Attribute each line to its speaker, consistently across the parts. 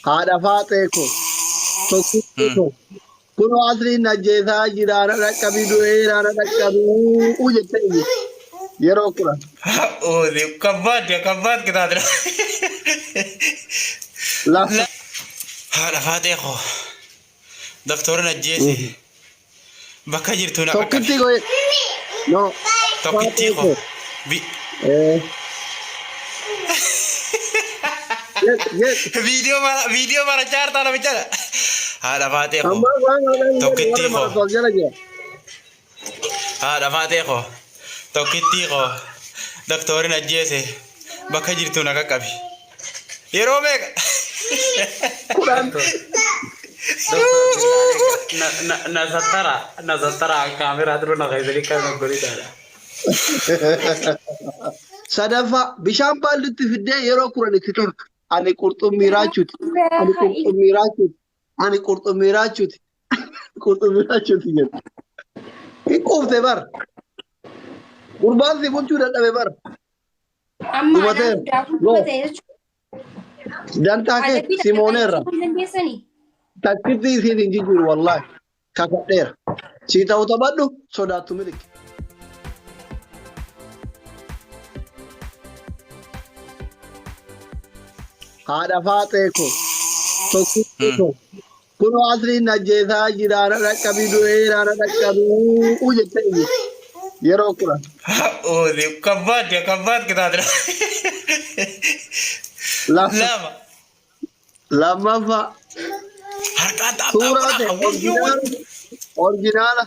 Speaker 1: هذا فاتيكو توكيتيكو كل عصري نجيتا جيرانا ركبي دويرانا ركبي وجتي يروكلا
Speaker 2: Oh, di kabat kita ada.
Speaker 1: لا
Speaker 2: لا هذا فاتيخو دكتور نجيسي بكاجر تونا كاكا
Speaker 1: توكيتيكو نو
Speaker 2: توكيتيخو
Speaker 1: فاتيكو
Speaker 2: بي
Speaker 1: ايه يس
Speaker 2: فيديو مرة شهر تانا بيجانا هذا فاتيخو
Speaker 1: أما وانا
Speaker 2: توكيتيخو
Speaker 1: مرة تولجنا
Speaker 2: هذا فاتيخو توكيتيخو دكتور نجيسي بكاجر تونا كاكا يرومك
Speaker 1: قرآن
Speaker 3: Nasatara kamera terus nak kayak kan ngori dah.
Speaker 1: صدفة بشام بالت في الدنيا يرو كورن كتر أنا كورتو ميراجوت أنا كورتو ميراجوت أنا كورتو ميراجوت كورتو ميراجوت يجن إيه كوفت بار قربان سي بنشو ده بار
Speaker 4: Amma
Speaker 1: Dumatee,
Speaker 4: daakuu
Speaker 1: no.
Speaker 4: dubatee jechuudha.
Speaker 1: دانتاكي سيمونيرا تكتي سيدي جيجور والله كاكدير سيتا وتبدو صداتو ملك هذا فاتيكو توكيتيكو كل عصري نجيتا جيرانا ركبي دويرانا ركبي وجتي يروكلا
Speaker 2: Oh, di kabat kita ada.
Speaker 1: لا
Speaker 2: Lama.
Speaker 1: لما فا
Speaker 2: Harga tak
Speaker 1: صورة
Speaker 2: apa.
Speaker 1: أورجينال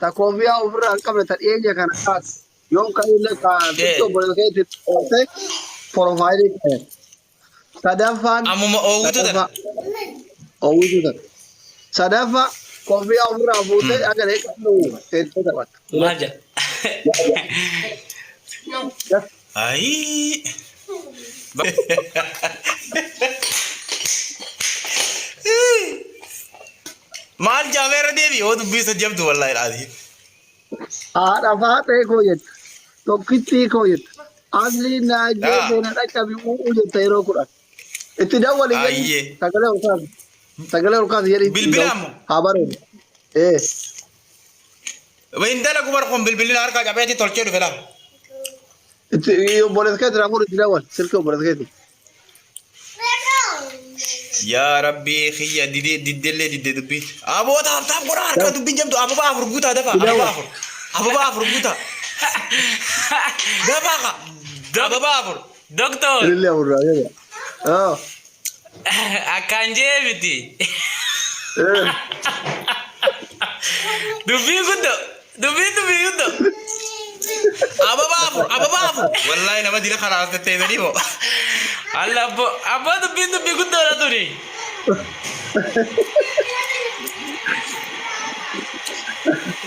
Speaker 1: تكوفيا أوفر أركب تريجا كان خاص يوم كايلا كان تيجي بقولك تيجي بروفايل كان سدافان
Speaker 2: Amu mau itu dah.
Speaker 1: أو وجودا سدافا كوفيا أوفر أبوته أجر هيك نو تيجي تبعك
Speaker 3: Maja.
Speaker 2: Ai. माल जावेरा देवी वो तो 20 जब तो वल्लाह राजी
Speaker 1: عرفات كويت توكيتي كويت أصلي ناجي بين ركبي وجود تيرو كرة اتداول
Speaker 2: أيه.
Speaker 1: تقول أركاز يري
Speaker 2: بالبلامو.
Speaker 1: خبرين إيه
Speaker 2: وين ده لك بركم بالبلين أركا جابتي تلقيه فلا
Speaker 1: بوليس كده رامور اتداول سلكه بوليس كده
Speaker 2: يا ربي خي دي دبيت أبو تاب قرار أركا دبين جم تو أبو بافر بوتا دفع أبو بافر بوتا دفع أبو بافر
Speaker 3: Doktor,
Speaker 1: اللي هو الراجل
Speaker 3: akan je biti.
Speaker 1: إيه
Speaker 3: Dubi gudo. Dubi gudo.
Speaker 2: أبو بافر والله أنا ما دي خلاص تتذكرني هو
Speaker 3: Allah bo, apa dubi gudo lah tu ni.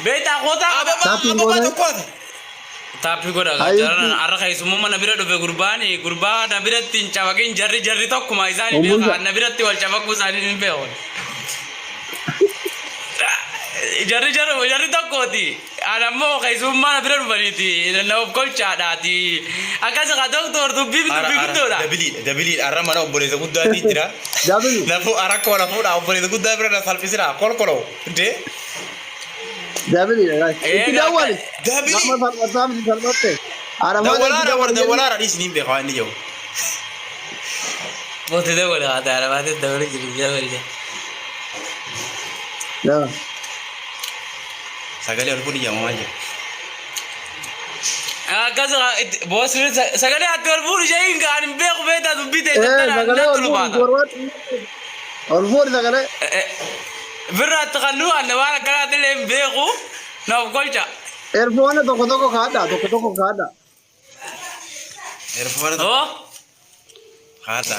Speaker 3: Beta kota
Speaker 2: أبو بافر
Speaker 3: tapi gue dah
Speaker 1: Ayo,
Speaker 3: jalan arah kayak semua mana bira dobe gurbani gurba na bira tin cawakin jari tok kuma isani biar na bira tiwal cawak kusani ni beon jari tok koti ada mo kayak semua mana bira bari ti na kol cada ti akan saka doktor tu bibi tu dah
Speaker 2: دبلي أرى ما نقول إذا كنت دادي ترى
Speaker 1: دبلي
Speaker 2: نفو أرى كولا فولا أو إذا كنت دابر أنا سالفي سرا كولو ده
Speaker 1: دبلي اتداول
Speaker 2: دبلي
Speaker 1: ما صار سلمته
Speaker 2: ده ولا رأي سنين بخوان اليوم
Speaker 3: bos tu dah boleh ada ada mana dah boleh jadi boleh
Speaker 1: لا
Speaker 2: سأقول له أقول يا ماما
Speaker 3: akan saka bos sekali atur buru jadi kan bek beta tu bita
Speaker 1: ايه سغله الفور سغله
Speaker 3: berat terlalu anda mana kalau ada lem beku nak kolca
Speaker 1: ايرفون تو كادا
Speaker 2: إيرفون
Speaker 3: oh
Speaker 2: هذا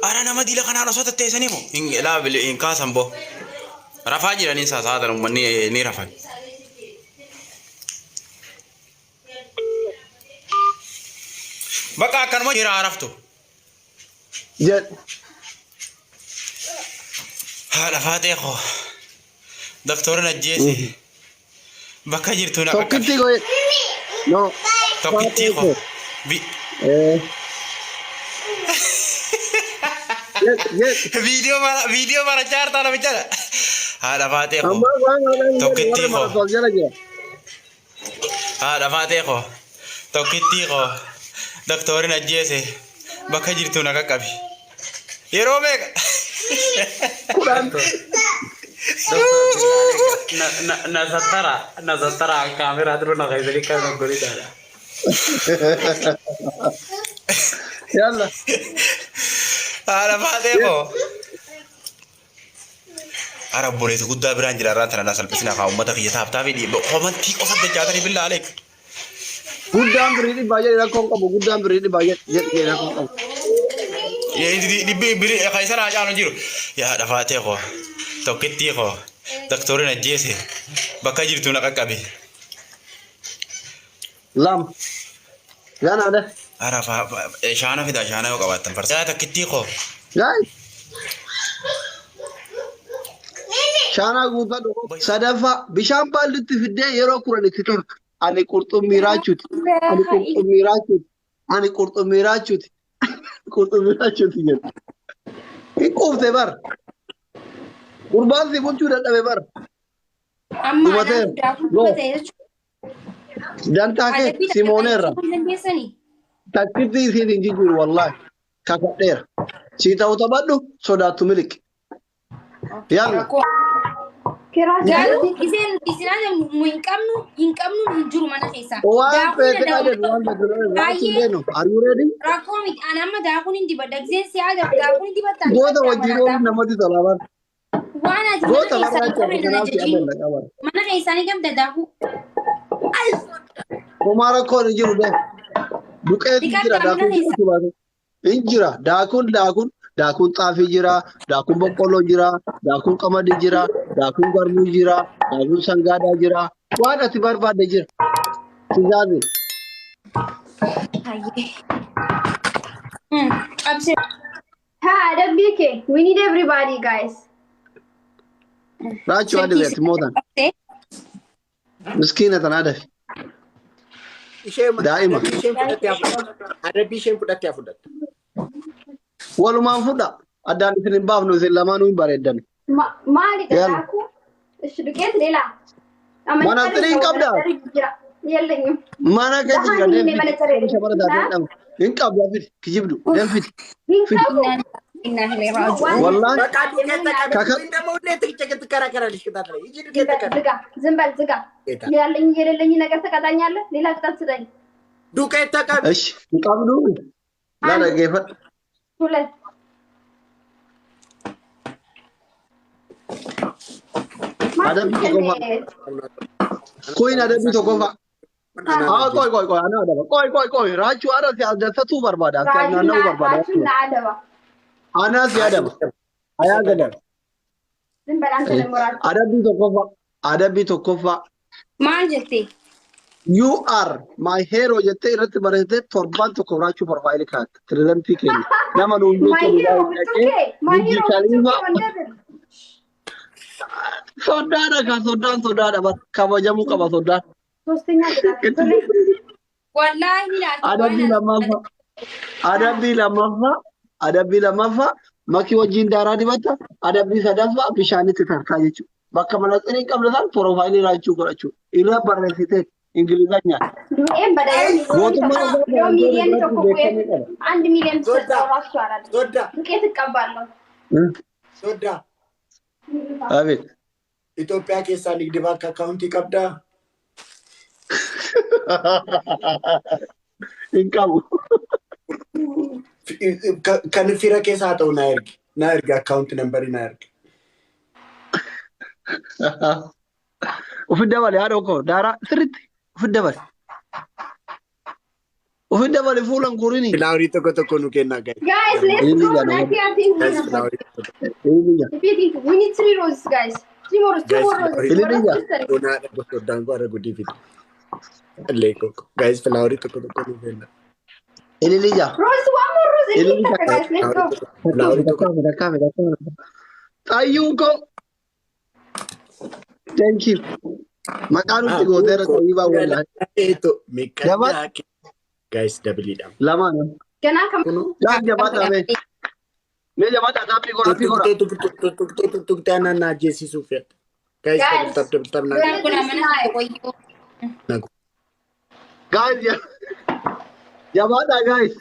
Speaker 2: أنا نما دي لك أنا رصوت التيساني مو إن لا إن كاسم بو رفاجي لني ساسادر مني ني رفاج بقى كان ما يرى عرفته
Speaker 1: جد
Speaker 2: هلا فاتيخو دكتور نجيسي بقى جرتونا
Speaker 1: توكيتي كويت نو
Speaker 2: توكيتيخو بي
Speaker 1: ايه
Speaker 2: Video mara charta na bicara. Ada fatih ko.
Speaker 1: Amma waan haadhaan
Speaker 2: Tokkitti
Speaker 1: warra
Speaker 2: ko.
Speaker 1: maraatoon jala jira.
Speaker 2: Ada fatih ko. Tokkitti ko. Doktorin ajjeese. Bakka jirtu na qaqqabi. Yeroo meeqa?
Speaker 3: Nasatara kamera terus nak kayak kan gorita.
Speaker 1: Yalla.
Speaker 2: Ada fatih ko. Arab boleh tu gudda biran jira ran tanah salpesina ka ummata kiyya tapi di komanti ko sabda jatani billah alek.
Speaker 1: Guddaan biriidhi baay'ee rakkoon qabu. Guddaan biriidhi baay'ee rakkoon qabu.
Speaker 2: Ya di biri kaisar aja anu jiru. Ya ada fatih ko. Tokkitti ko. Doktorin ajjeese. Bakka jirtu na qaqqabi.
Speaker 1: Lam. Yana ada.
Speaker 2: Ara shana fida shana yo qabatan farsa. Ya tokkitti ko.
Speaker 1: Guys. Shaanaa guutaa dhufu. Sadaffaa bishaan baallitti fiddee yeroo kuran itti torka. Ani qurxummii raachuuti. Ani qurxummii raachuuti. Ani qurxummii raachuuti. Qurxummii raachuuti jedhu. Hin quufte bar. Gurbaan si bulchuu dadhabe bar.
Speaker 4: Amma
Speaker 1: Dhumateera. Dantaa kee Simooneerra. Takkitti isiin hin jijjiiru wallaahi. Kakadheera. Sii ta'u taphadhu sodaattu miliqi. Yalla.
Speaker 4: Garuu isin aja hin qabnu hin jiru mana keessa.
Speaker 1: Waan feete qabeef waan beeknu. Are you ready?
Speaker 4: Rakkoo miti ani amma daakuun hin dibadha. Giseen si aja daakuun hin dibatta.
Speaker 1: Goota wajjin ooluun namatti tola bar.
Speaker 4: Waan ati
Speaker 1: Goota
Speaker 4: mana
Speaker 1: barraa
Speaker 4: keessanii
Speaker 1: jira kanaaf si abella qaban.
Speaker 4: mana keessanii gamta daakuu.
Speaker 1: Homaa rakkoon hin jiru dee. Buqqeetu jira daakuun jirutu baate. Hin jira daakuun xaafii jira, daakuun boqqolloo jira, daakuun qamadii jira, daakuun garbuu jira, daakuun sangaadaa jira. Waan ati barbaadde jira. Tijaabe.
Speaker 4: Absir.
Speaker 5: Ha, WK. We need everybody, guys.
Speaker 1: Raachuu adda beekti mootan. Miskiina tan adda. Daa'ima.
Speaker 6: Adabbii isheen fudhattee fudhatte.
Speaker 1: Walumaan fudha. Addaan isin hin baafnu isin lamaanuu hin bareeddan.
Speaker 5: Maali dalaku? Dukeet leela.
Speaker 1: Mana tiriin qabdaa?
Speaker 5: Yelleenyu.
Speaker 1: Mana keessa jira deemfiti. Shabara taatee jedhamu. Hin qabdu afiti. Kijibdu. Deemfiti.
Speaker 5: Hin qabu.
Speaker 1: Wallahi.
Speaker 6: Bakka dukeetta qabe indammoo illee tikicha karaa lishkitaatale. Iji dukeetta qabe.
Speaker 5: ዝጋ ዝም በል ዝጋ። ያለኝ የሌለኝ ነገር ተቀጣኛለህ። ሌላ ቅጣት ስጠኝ።
Speaker 6: Dukeetta qabe.
Speaker 1: እሺ hin qabdu. Laala geeffadhu.
Speaker 5: ሁለት
Speaker 1: Adabbii tokko fa'a. Koyin adabbii tokko fa'a. Qoy. Ana adaba. Qoy. Raachuu ada si addasatuu barbaada. Akka naanna'uu barbaada.
Speaker 5: ራሱን አደባ
Speaker 1: Ana si adaba. Ayaa gadam.
Speaker 5: ዝም በል አንተ ደግሞ ራሱ
Speaker 1: Adabbii tokko fa'a.
Speaker 4: Maal jettee?
Speaker 1: You are my hero jettee irratti bareettee torban tokko raachuu barbaayili kaata. Tiriirantii keenya. Nama nuun jechuun Burji Khalifa. Sodaadha bar kabajamuu qaba sodaan.
Speaker 5: ሶስተኛ ቅጣት
Speaker 4: Wallaahi ni laata.
Speaker 1: Adabbii lammaffaa makii wajjin daaraa dibatta. Adabbii sadaffaa bishaanitti tarkaa jechuudha. Bakka manaxirii qabda san porofaayilii raachuu godhachuu. Irra barreessitee Ingilizanya.
Speaker 5: ዱኤም በዳይ ሚሊየን ተቆቆየ 1 ሚሊየን ተሰጣው ራሱ አላለ
Speaker 6: Sodda.
Speaker 5: ዱቄት እቀባለሁ
Speaker 6: Sodda.
Speaker 1: Abeet.
Speaker 6: Itoophiyaa keessaa nigdi bakka akkaawuntii qabdaa.
Speaker 1: Hin qabu.
Speaker 6: Kan fira keessaa ta'u na ergi. Na ergi akkaawuntii nambarii na ergi.
Speaker 1: Ufin dabale haadha koo daaraa sirriitti ufin dabale. Ufin dabale fuulan guurini.
Speaker 6: Filaaworii tokko nu kennaa gahe.
Speaker 5: guys let's go like I think
Speaker 6: Guys, filaaworii tokko.
Speaker 5: repeating we need 3 roses guys 3 more
Speaker 6: Guys,
Speaker 5: roses
Speaker 1: Ililija.
Speaker 6: Donaadha soddaan koo ara guddii fide. Illee koko. Guys, filaaworii tokko nu kennaa.
Speaker 1: Ililija.
Speaker 5: rose one more rose
Speaker 1: Ililija.
Speaker 5: guys let's go
Speaker 6: Filaaworii tokko.
Speaker 1: Xayyuun koo. Thank you. Maqaan nuti gooteera ta'ii baawwalaa.
Speaker 6: Eeto miqannaa. Guys, dabiliidhaan.
Speaker 1: Lamaan.
Speaker 5: ገና ከም
Speaker 1: Gaaf jabaa dhabee. Me jamaa dhaabbii godha fi godha.
Speaker 6: Tuqxee ana ajjeesisuuf jedha. Guys, taph
Speaker 4: Duraan kun amana qoyyoo.
Speaker 1: Guys, jamaa guys.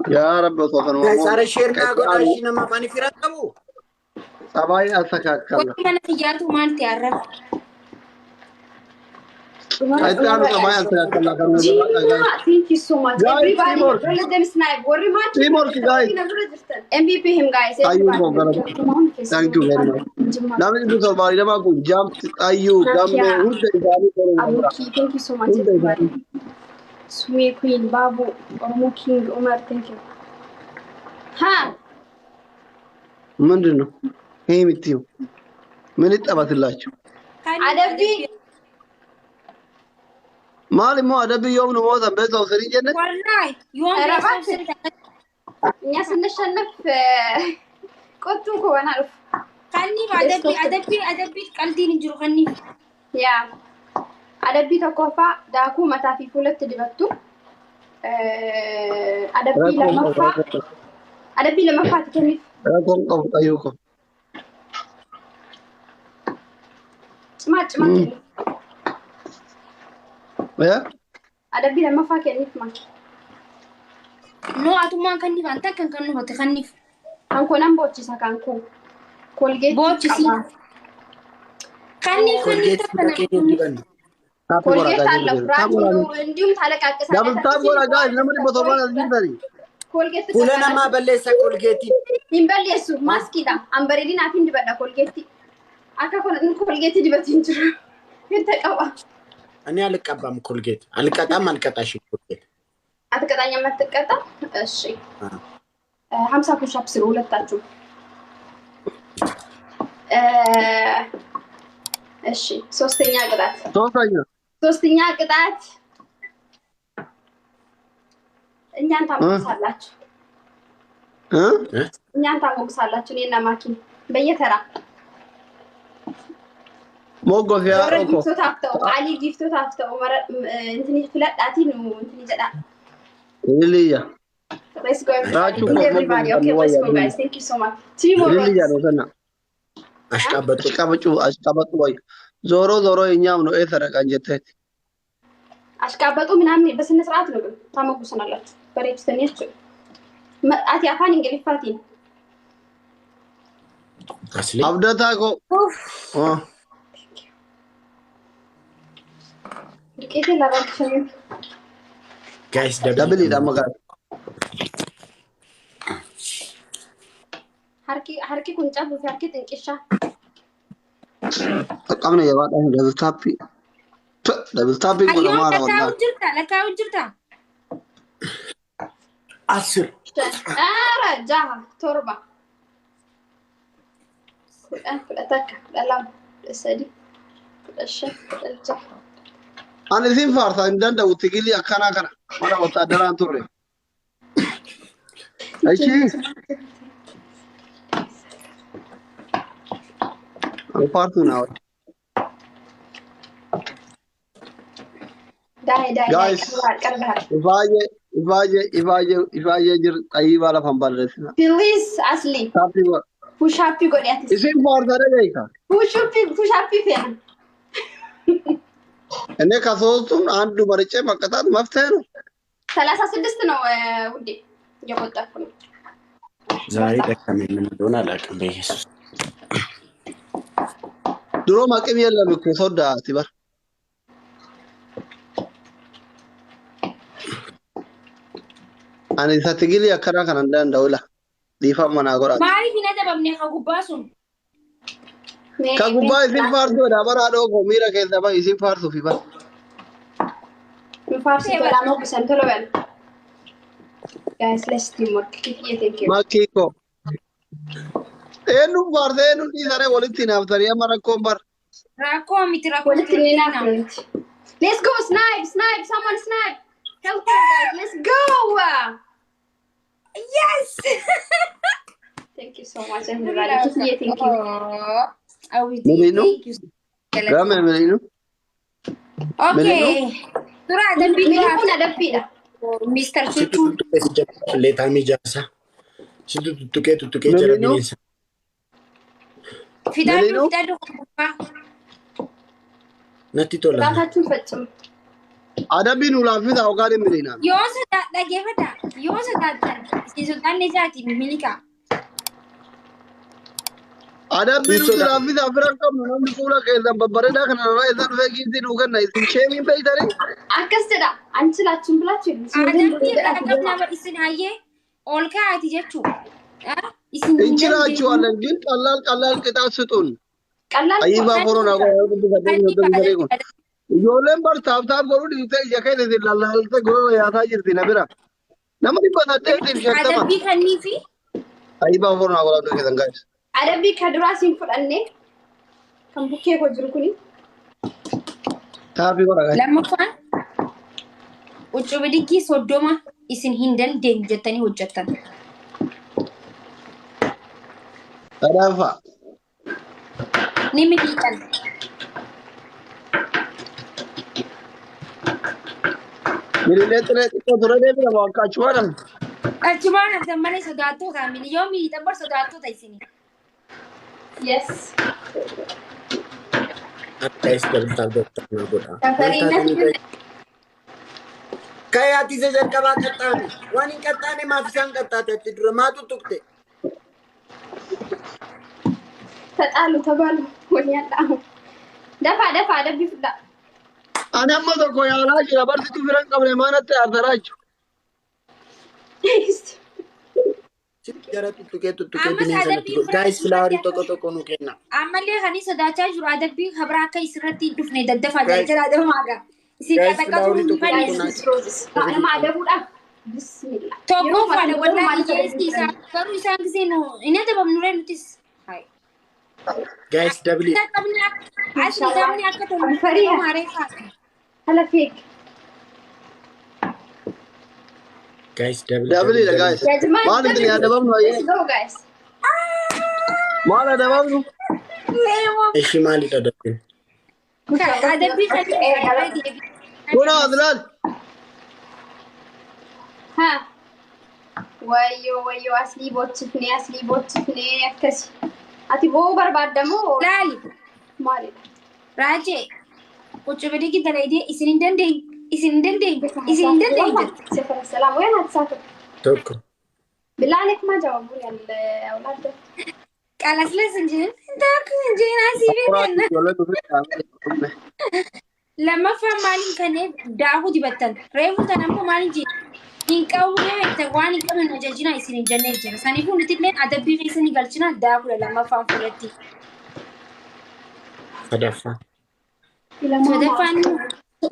Speaker 1: Ya Rabbi osoo kanuma.
Speaker 6: Guys, ara share naa godhaa ishii nama afaan ifira qabu.
Speaker 1: Sabaayii asakaakkala.
Speaker 4: Wanti mana xiyyaatu maal ta'e arraba?
Speaker 1: Aitti aanu sabaayii asakaakkala kan
Speaker 5: Thank you so much.
Speaker 1: Guys,
Speaker 5: Everybody,
Speaker 1: teamwork.
Speaker 5: let them snipe. Worry much.
Speaker 1: Teamwork, guys.
Speaker 5: MVP him, guys.
Speaker 1: Thank you,
Speaker 5: Everybody.
Speaker 1: Bogdan.
Speaker 5: Come on,
Speaker 1: Thank you very much. Namni kun sorbaarii namaa kun jaamti xayyuu gammee hunda isaanii godhuu
Speaker 5: Abuki, thank you so much, everybody. Sumi Queen, Babu, Oromo King, Omar, thank you. Ha!
Speaker 1: ምንድን ነው ይሄ የምትይው? ምን ይጠባትላችሁ?
Speaker 5: Adabbi.
Speaker 1: maal immoo adabbii yoom nu mootan beektaa usirii jenne?
Speaker 4: Wallahi yoom
Speaker 5: Rabat.
Speaker 4: beeksisa
Speaker 5: እኛ ስንሸነፍ ቆጡን ከሆነ አልፍ
Speaker 4: kanniif adabbii qaldiin hin jiru kanniif.
Speaker 5: ያ አደቢ ተኮፋ ዳኩ መታፊ ሁለት ዲበቱ አደቢ ለመፋት ከሚፍ
Speaker 1: rakkoon qabu xayyuu ko.
Speaker 5: ጭማጭ አደቢ ለመፋ ከሚፍ ማች
Speaker 4: No atummaan kanniif anta kan nu hote kanniif.
Speaker 5: አንኮናም ቦችሳ ካንኩ ኮልጌት
Speaker 4: Boochisi. Kanniif
Speaker 5: ኮልጌት አለ ፍራንክ እንዲሁም ታለቃቀሳለች
Speaker 1: dabtaab godha gaas nama dhibba torbaan as jirtani.
Speaker 5: ኮልጌት
Speaker 6: Fuula namaa balleessa kolgeetii.
Speaker 5: Himballeessu maskiidha ambareedin afiin dibadha kolgeetti akka kolgeetti dibatiin jiru hinta qaba
Speaker 6: Ani alqabam kolgeet. Alqaxam alqaxashi kolgeet.
Speaker 5: አትቀጣኛ የማትቀጣ እሺ 50 ፑሽ አፕ ስሩ ሁለታችሁ እሺ ሶስተኛ ቅጣት እኛን ታሞግሳላችሁ እኔና ማኪ በየተራ
Speaker 1: ሞጎስ yaa dhoko.
Speaker 5: ጊፍቶ ታፍተው አሊ ጊፍቶ ታፍተው እንትን ፍለጣቲ ነው እንትን ይዘዳ
Speaker 1: Iliyya.
Speaker 5: Let's go
Speaker 1: Rachuu
Speaker 5: everybody. Okay, let's go guys. Thank you so much. 3 more
Speaker 1: Iliyya
Speaker 5: rounds.
Speaker 1: ነው ሰና.
Speaker 6: Ashqabatu.
Speaker 1: አሽቃበጡ ወይ ዞሮ ዞሮ እኛም ነው ኤሰረቃን ጀተት
Speaker 5: አሽቃበጡ ምናምን በስነ ስርዓት ነው ግን ታመጉሰናላችሁ በሬጅስተኒያች መጣት ያፋን እንግሊፋቲ
Speaker 6: Asli.
Speaker 1: አብደታ ኮ
Speaker 5: ዱቄቴ ላራክሽን
Speaker 6: Guys,
Speaker 1: ደብል ይዳመጋ
Speaker 5: harki kun cabu fi harki xinqisha
Speaker 1: ተቀምነ የባዳ ደብል ታፒ ጎዳ ማራ ወላ
Speaker 4: Lakkaa'u jirta.
Speaker 6: Asir.
Speaker 5: ara jaha torba takka dalam sadi dasha dalja
Speaker 1: ani sin farsa indanda utigili akana kana mara wataadaran turre aichi an fartu na
Speaker 5: dai
Speaker 1: Guys.
Speaker 5: karbahar
Speaker 1: ifaje jir tayiba la fambalresna
Speaker 5: please asli
Speaker 1: tapi wa
Speaker 5: push up godiyati
Speaker 1: isin farsa de gaita
Speaker 5: push up fena
Speaker 1: እኔ ከሶስቱም አንዱ መርጬ መቀጣት መፍትሄ ነው
Speaker 5: 36 ነው ውዴ እየቆጠርኩ ነው
Speaker 6: ዛሬ ደከመኝ ምን እንደሆነ አላውቅም በኢየሱስ
Speaker 1: ድሮ ማቅም የለም እኮ ሶዳ ሲበር ani satigili akkana kan danda'ula difa mana gora
Speaker 4: Maaliif hin adabamne ka gubbaa sun?
Speaker 1: ka gubbaa isin fardu da bara do ko mira keessa ba isin fardu fi ba
Speaker 5: farsi kalaamo kusantolo bel guys let's teamwork thank you
Speaker 1: makiko enu farde enu di sare walitti naftari amara kombar
Speaker 4: Rakkoo miti rakkoo
Speaker 5: What
Speaker 4: miti.
Speaker 5: let's go snipe someone snipe help her guys let's go
Speaker 4: Yes!
Speaker 5: thank you so much everybody thank you
Speaker 4: I will
Speaker 1: Merino?
Speaker 4: thank you.
Speaker 1: game melinu
Speaker 4: Okay. Dura adabbii
Speaker 5: Mini
Speaker 4: dura
Speaker 5: kun adabbiidha
Speaker 4: Mr. Chuchu.
Speaker 6: Leetaa mijaasa. Situ tuttuqee jara bineensa.
Speaker 4: Fidaaduu fidaaduu kubbaa.
Speaker 6: Natti tola.
Speaker 5: Raatachuun faccimu.
Speaker 1: Adabbiin ulaafisa hoogaan hin miliinaan.
Speaker 4: Yoo dhaggeeffata yoo sodaatan sultaan isaatiin milika.
Speaker 1: Adabbiin ulaafisa afiran qabnu namni fuula keessan babbareedaa kana irraa isa dhufee giiftii dhuganna isin sheemiin beeytanii.
Speaker 5: Akkas jedha. Ani silaachuun bilaachuun.
Speaker 4: Adabbii dhagab nama isin hayyee ol kaa'ati jechuudha.
Speaker 1: Inchiraachuu alan ግን ቀላል ቅጣት ስጡን።
Speaker 5: ቀላል
Speaker 1: አይባ ኮሮና ijoolleen bartaaf godhuu dhiirtee ija keessa lallaaltee gorora yaataa jirti na bira. Nama dhibba saddeetiif shantama.
Speaker 4: Adabbii kannii fi
Speaker 1: Ayibaa koronaa godhamtu keessan gaa'is.
Speaker 5: adabbii ka duraa siin fudhanne kan bukkee koo jiru kuni.
Speaker 1: Taafii godha gaa'is.
Speaker 4: lammaffaan huccuu bidiggii 30 isin hin dandeenyu jettanii hojjettan.
Speaker 1: Sadaafa.
Speaker 4: Ni miliqan.
Speaker 1: Milileettiree xiqqoo ture deebira akka achuudhaan.
Speaker 4: Achumaan haftan malee sodaattoota miliyoon miliixan bar sodaattoota isinii.
Speaker 5: Yes.
Speaker 6: Guys, dabaltaa godhaa godha.
Speaker 5: Safariin
Speaker 6: Kaya ati isa jalqabaa qaxxaane. Waan hin qaxxaane maaf isaan qaxxaate achi dura maa tuttuqte?
Speaker 5: taxaalu tabalu waliin dhaamu. Dafa adabbii fudhaa.
Speaker 1: Ani amma tokko yaalaa jira barsiituu firan qabne maanatti ardaraa jechuudha.
Speaker 6: Jara tuttuqee bineensa natti godha. Guys, filaawarii tokko nu kenna.
Speaker 4: Ammallee kan isa sodaachaa jiru adabbii habraa akka isirratti hin dhufne daddafaa jira adabamaaga. Isin dhaqaqatu
Speaker 5: Nama adabuudhaaf. Bismillah.
Speaker 4: tokkoof wala wallahi jeesti isaa garuu isaan gisee nu inni adabamnu ree nutis.
Speaker 6: Guys, dabli.
Speaker 4: Asii akka tolu maaree kaasa.
Speaker 5: Hala feek.
Speaker 6: Guys, dabli.
Speaker 1: Dabli da guys. Maal isin adabamnu ayyee?
Speaker 5: Let's go guys.
Speaker 1: Maal adabamnu?
Speaker 6: Ishi maalidha dabli?
Speaker 4: Adabbii kan
Speaker 1: Kuna Adnan.
Speaker 5: Ha. Wayyo asli bochifne akkasi. Ati boo barbaadamoo
Speaker 4: laali
Speaker 5: maalidha?
Speaker 4: raajee huccuu bidiggii dalaydee isin hin dandeenye.
Speaker 5: Sefara salaam wayaan ati saatu.
Speaker 6: Tokko.
Speaker 5: Bilaa alek maa jawaabu yalle awlaadda.
Speaker 4: Qalaslas hin jirin asii beekanna. Lammaffaan maaliin kanneen daakuu dibattan reefu tan ammoo maaliin jiru hin qawwee waan hin qabne ajajina isin hin jennee jira. Saniifuu nuti illee adabbii keessanii galchina daakudha lammaffaan fudhatti.
Speaker 6: Sadaffaan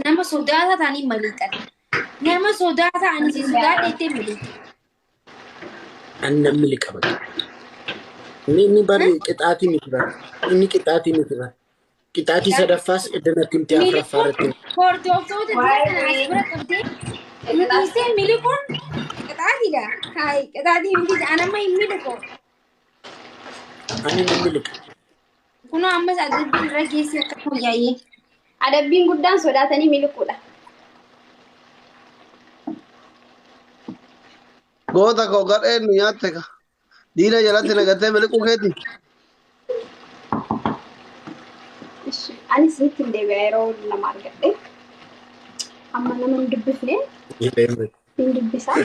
Speaker 4: nama sodaata ta'anii maliiqan. Nama sodaata ta'anii si sodaadheettee miliiqan.
Speaker 6: An namni liqaba. Inni bari qixaatii miti bara. Inni qixaatii miti bara. Qixaatii sadaffaas eddanatti himtee afuraffaarratti.
Speaker 4: Hordoftoota bira kana as bira qabdee nuti miliquun qixaatiidha. Qixaatii miti anamma hin miliqu.
Speaker 6: Ani namni liqa.
Speaker 4: Kunoo ammas adabbiin irra geessi akka fooyya'ee.
Speaker 5: Adabbiin guddaan sodaatanii miliquudha.
Speaker 1: Goota koo gadheen nu nyaatte ka. Diina jalatti nagattee miliquu keeti.
Speaker 5: Ani isinitti hin deebi'a yeroo nama argadhe. Amma nama hin dubbifne hin dubbisaa.